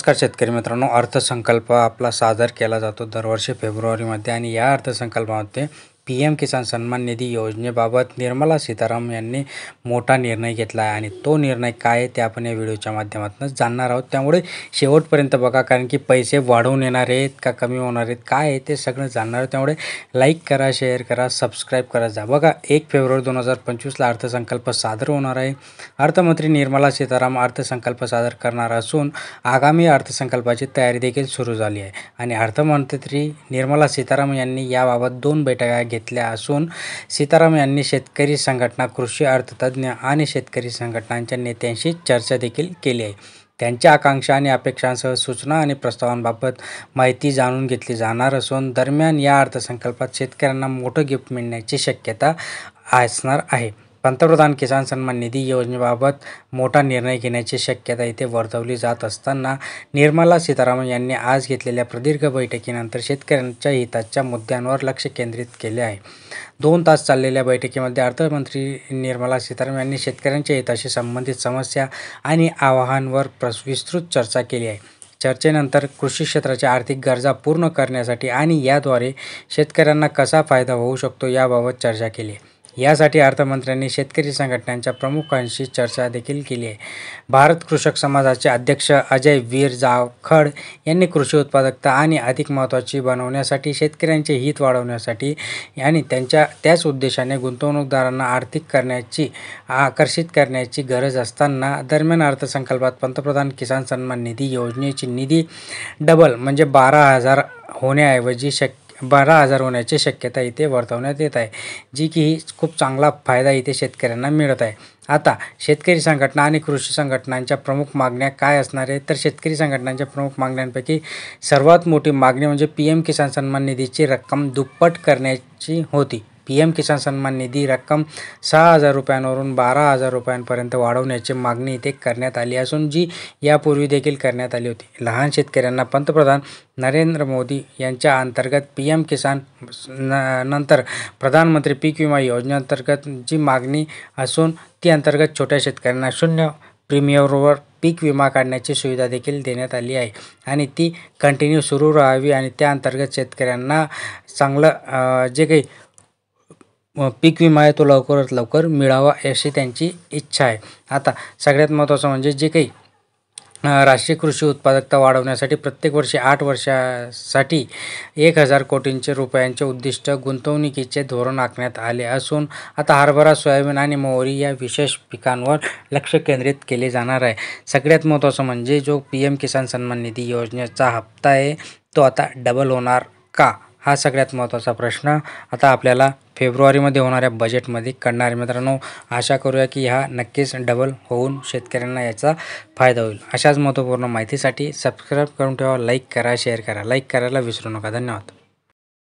नमस्कार शेतकरी मित्रांनो, अर्थसंकल्प आपला सादर केला जातो दरवर्षी फेब्रुवारीमध्ये आणि या अर्थसंकल्पामध्ये PM किसान सन्मान निधी योजनेबाबत निर्मला सीतारामन यांनी मोठा निर्णय घेतला आहे आणि तो निर्णय काय आहे ते आपण या व्हिडिओच्या माध्यमातून जाणणार आहोत। त्यामुळे शेवटपर्यंत बघा, कारण की पैसे वाढवून येणार आहेत का कमी होणार आहेत काय आहे ते सगळं जाणणार आहोत। त्यामुळे लाईक करा, शेअर करा, सबस्क्राईब करा जा। बघा, 1 फेब्रुवारी 2025ला अर्थसंकल्प सादर होणार आहे। अर्थमंत्री निर्मला सीतारामन अर्थसंकल्प सादर करणार असून आगामी अर्थसंकल्पाची तयारी देखील सुरू झाली आहे आणि अर्थमंत्री निर्मला सीतारामन यांनी याबाबत 2 बैठका घेतल्या असून सीतारामन यांनी शेतकरी संघटना, कृषी अर्थतज्ञ आणि शेतकरी संघटनांच्या नेत्यांशी चर्चा देखील केली आहे। त्यांच्या आकांक्षा आणि अपेक्षांसह सूचना आणि प्रस्तावांबाबत माहिती जाणून घेतली जाणार असून दरम्यान या अर्थसंकल्पात शेतकऱ्यांना मोठं गिफ्ट मिळण्याची शक्यता असणार आहे। पंतप्रधान किसान सन्मान निधी योजनेबाबत मोठा निर्णय घेण्याची शक्यता इथे वर्तवली जात असताना निर्मला सीतारामन यांनी आज घेतलेल्या प्रदीर्घ बैठकीनंतर शेतकऱ्यांच्या हिताच्या मुद्द्यांवर लक्ष केंद्रित केले आहे। 2 तास चाललेल्या बैठकीमध्ये अर्थमंत्री निर्मला सीतारामन यांनी शेतकऱ्यांच्या हिताशी संबंधित समस्या आणि आव्हानांवर विस्तृत चर्चा केली आहे। चर्चेनंतर कृषी क्षेत्राच्या आर्थिक गरजा पूर्ण करण्यासाठी आणि याद्वारे शेतकऱ्यांना कसा फायदा होऊ शकतो याबाबत चर्चा केली आहे। यासाठी अर्थमंत्र्यांनी शेतकरी संघटनांच्या प्रमुखांशी चर्चा देखील केली आहे। भारत कृषक समाजाचे अध्यक्ष अजय वीर जाखड यांनी कृषी उत्पादकता आणि अधिक महत्त्वाची बनवण्यासाठी, शेतकऱ्यांचे हित वाढवण्यासाठी आणि त्याच उद्देशाने गुंतवणूकदारांना आकर्षित करण्याची गरज असताना दरम्यान अर्थसंकल्पात पंतप्रधान किसान सन्मान निधी योजनेची निधी डबल म्हणजे 12,000 होण्याऐवजी 12,000 होण्याची शक्यता इथे वर्तवण्यात येत आहे, जी की खूप चांगला फायदा इथे शेतकऱ्यांना मिळत आहे। आता शेतकरी संघटना आणि कृषी संघटनांच्या प्रमुख मागण्या काय असणार आहेत, तर शेतकरी संघटनांच्या प्रमुख मागण्यांपैकी सर्वात मोठी मागणी म्हणजे PM किसान सन्मान निधीची रक्कम दुप्पट करण्याची होती। PM किसान सन्मान निधी रक्कम 6,000 रुपयांवरून 12,000 रुपयांपर्यंत वाढवण्याची मागणी इथे करण्यात आली असून जी यापूर्वी देखील करण्यात आली होती। लहान शेतकऱ्यांना पंतप्रधान नरेंद्र मोदी यांच्या अंतर्गत PM किसान नंतर प्रधानमंत्री पीक विमा योजनेअंतर्गत जी मागणी असून ती अंतर्गत छोट्या शेतकऱ्यांना 0 प्रीमियमवर पीक विमा काढण्याची सुविधा देखील देण्यात आली आहे आणि ती कंटिन्यू सुरू राहावी आणि त्या अंतर्गत शेतकऱ्यांना चांगलं जे काही पीक विमा आहे तो लवकरात लवकर मिळावा अशी त्यांची इच्छा आहे। आता सगळ्यात महत्त्वाचं म्हणजे जे काही राष्ट्रीय कृषी उत्पादकता वाढवण्यासाठी प्रत्येक वर्षी 8 वर्षासाठी 1,000 कोटी रुपयांचे उद्दिष्ट गुंतवणुकीचे धोरण आखण्यात आले असून आता हरभरा, सोयाबीन आणि मोहरी या विशेष पिकांवर लक्ष केंद्रित केले जाणार आहे। सगळ्यात महत्त्वाचं म्हणजे जो PM किसान सन्मान निधी योजनेचा हप्ता आहे तो आता डबल होणार का, हा सगळ्यात महत्त्वाचा प्रश्न आता आपल्याला फेब्रुवारीमध्ये होणाऱ्या बजेटमध्ये कळणार आहे। मित्रांनो, आशा करूया की हा नक्कीच डबल होऊन शेतकऱ्यांना याचा फायदा होईल। अशाच महत्त्वपूर्ण माहितीसाठी सबस्क्राईब करून ठेवा, लाईक करा, शेअर करा, लाईक करायला विसरू नका। धन्यवाद।